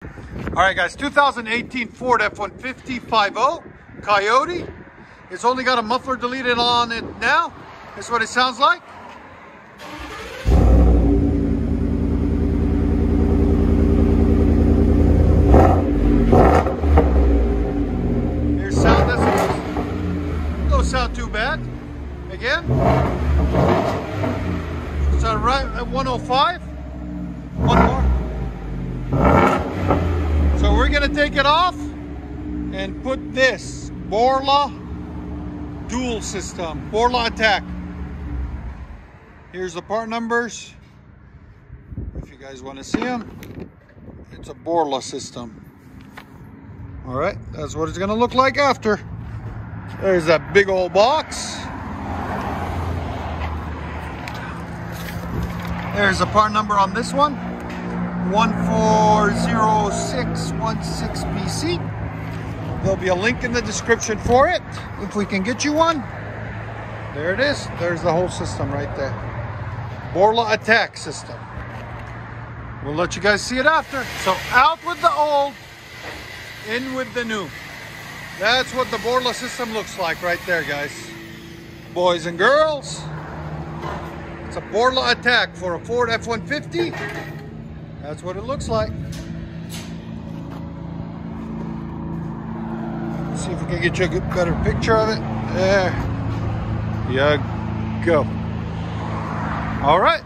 All right, guys, 2018 Ford F-150 5.0 Coyote. It's only got a muffler deleted on it now. This is what it sounds like. Here's sound decibels. Don't sound too bad. Again. It's right at 105. One more. So we're gonna take it off and put this BORLA dual system, BORLA ATAK. Here's the part numbers. If you guys want to see them, it's a BORLA system. All right, that's what it's gonna look like after. There's that big old box. There's a part number on this one. 140616BC. There'll be a link in the description for it if we can get you one. There it is. There's the whole system right there. BORLA ATAK system. We'll let you guys see it after. So out with the old, in with the new. That's what the BORLA system looks like right there, guys. Boys and girls, it's a BORLA ATAK for a Ford F-150. That's what it looks like. Let's see if we can get you a good, better picture of it. There you go. All right,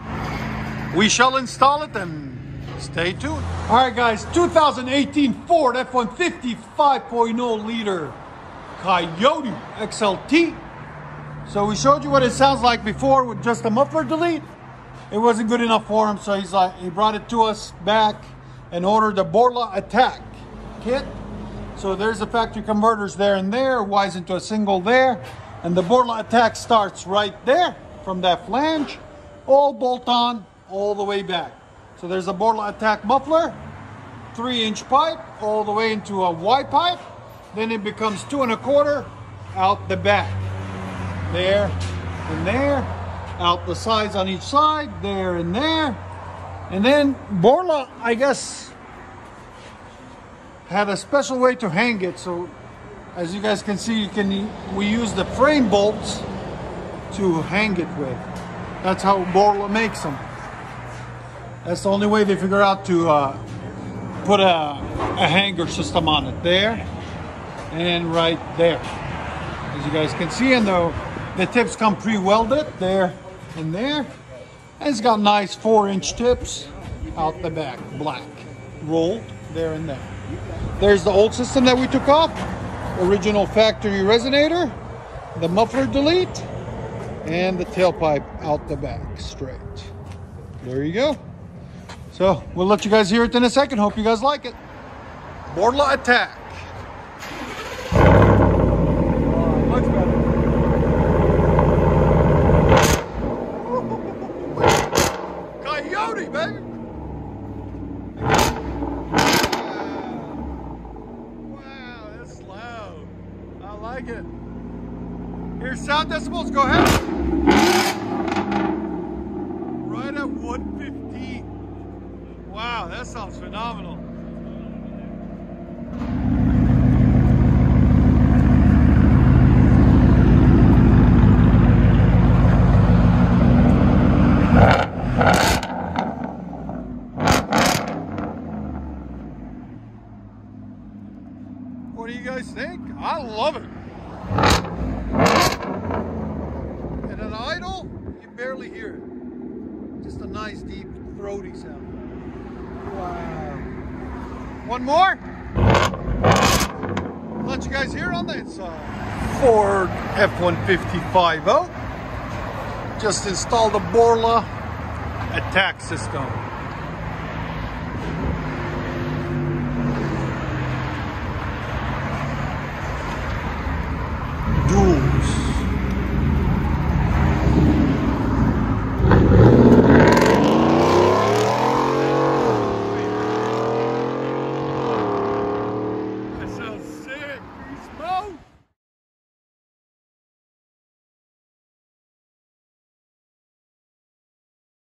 we shall install it and stay tuned. All right, guys, 2018 Ford F-150 5.0 liter Coyote XLT. So we showed you what it sounds like before with just a muffler delete. It wasn't good enough for him, so he brought it to us back and ordered the BORLA ATAK kit. So there's the factory converters there and there, wires into a single there, and the BORLA ATAK starts right there from that flange, all bolt on all the way back. So there's a BORLA ATAK muffler, 3-inch pipe all the way into a Y pipe, then it becomes 2 1/4 out the back, there and there. Out the sides on each side, there and there. And then BORLA, I guess, had a special way to hang it. So as you guys can see, we use the frame bolts to hang it with. That's how BORLA makes them. That's the only way they figure out to put a hanger system on it. There and right there. As you guys can see, and the tips come pre-welded there and there. And it's got nice 4-inch tips out the back, black, rolled there and there. There's the old system that we took off, original factory resonator, the muffler delete, and the tailpipe out the back straight. There you go. So we'll let you guys hear it in a second. Hope you guys like it. BORLA ATAK. Much better. Coyote, baby! Wow, that's loud. I like it. Here's sound decibels, go ahead. Right at 115. Wow, that sounds phenomenal. What do you guys think? I love it. And at idle, you barely hear it. Just a nice, deep, throaty sound. Wow. One more. Let you guys hear it on the inside. Ford F-150 5.0. Just installed the BORLA ATAK system.